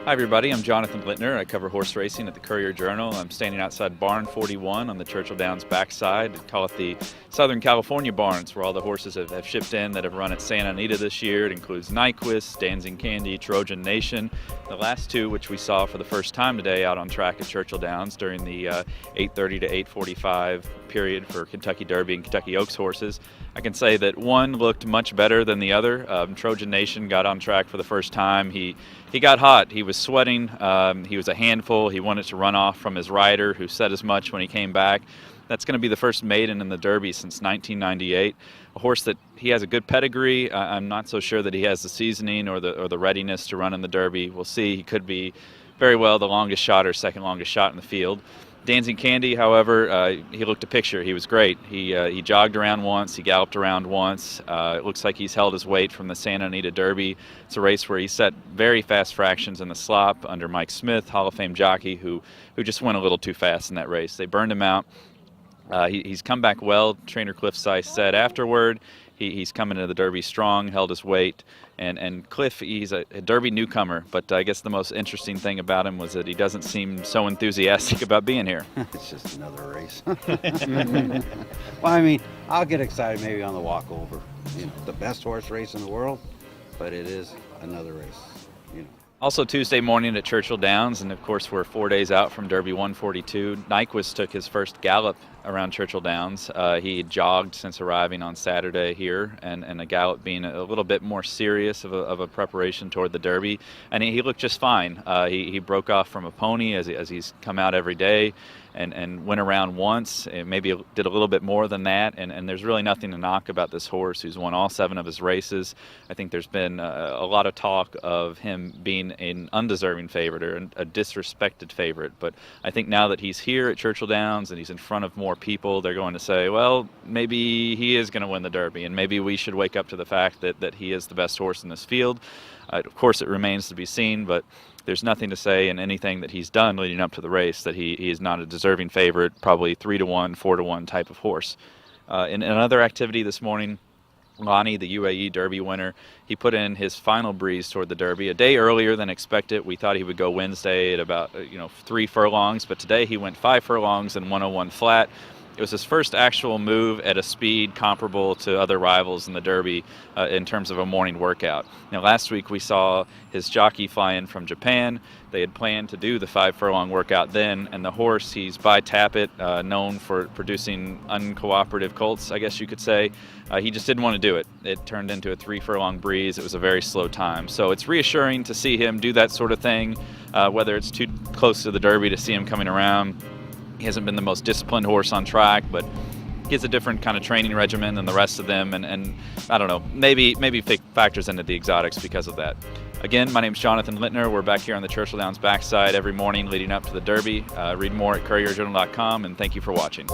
Hi everybody, I'm Jonathan Littner. I cover horse racing at the Courier-Journal. I'm standing outside barn 41 on the Churchill Downs backside. We call it the Southern California barns, where all the horses have shipped in that have run at Santa Anita this year. It includes Nyquist, Dancing Candy, Trojan Nation. The last two, which we saw for the first time today out on track at Churchill Downs during the 8:30 to 8:45 period for Kentucky Derby and Kentucky Oaks horses. I can say that one looked much better than the other. Trojan Nation got on track for the first time. He got hot. He was sweating. He was a handful. He wanted to run off from his rider, who said as much when he came back. That's going to be the first maiden in the Derby since 1998. A horse that he has a good pedigree. I'm not so sure that he has the seasoning or the readiness to run in the Derby. We'll see. He could be very well the longest shot or second longest shot in the field. Dancing Candy, however, he looked a picture. He was great. He jogged around once. He galloped around once. It looks like he's held his weight from the Santa Anita Derby. It's a race where he set very fast fractions in the slop under Mike Smith, Hall of Fame jockey, who just went a little too fast in that race. They burned him out. He's come back well. Trainer Cliff Sice said afterward he's coming into the Derby strong, held his weight. And Cliff, he's a Derby newcomer, but I guess the most interesting thing about him was that he doesn't seem so enthusiastic about being here. It's just another race. Well, I mean, I'll get excited maybe on the walkover. You know, the best horse race in the world, but it is another race, you know. Also Tuesday morning at Churchill Downs, and of course we're 4 days out from Derby 142, Nyquist took his first gallop around Churchill Downs. He had jogged since arriving on Saturday here, and a gallop being a little bit more serious of a preparation toward the Derby, and he looked just fine. He broke off from a pony as he's come out every day, and went around once, and maybe did a little bit more than that, and there's really nothing to knock about this horse who's won all 7 of his races. I think there's been a lot of talk of him being an undeserving favorite or a disrespected favorite, but I think now that he's here at Churchill Downs and he's in front of more people, they're going to say, well, maybe he is going to win the Derby, and maybe we should wake up to the fact that he is the best horse in this field. Of course, it remains to be seen, but there's nothing to say in anything that he's done leading up to the race that he is not a deserving favorite, probably 3-1, 4-1 type of horse. In another activity this morning, Lonnie, the UAE Derby winner, he put in his final breeze toward the Derby a day earlier than expected. We thought he would go Wednesday at about 3 furlongs, but today he went 5 furlongs and 101 flat. It was his first actual move at a speed comparable to other rivals in the Derby in terms of a morning workout. Now, last week we saw his jockey fly in from Japan. They had planned to do the 5 furlong workout then, and the horse, he's by Tappet, known for producing uncooperative colts, I guess you could say. He just didn't want to do it. It turned into a 3 furlong breeze. It was a very slow time. So it's reassuring to see him do that sort of thing, whether it's too close to the Derby to see him coming around. He hasn't been the most disciplined horse on track, but he has a different kind of training regimen than the rest of them, and I don't know, maybe factors into the exotics because of that. Again, my name's Jonathan Littner. We're back here on the Churchill Downs backside every morning leading up to the Derby. Read more at courierjournal.com, and thank you for watching.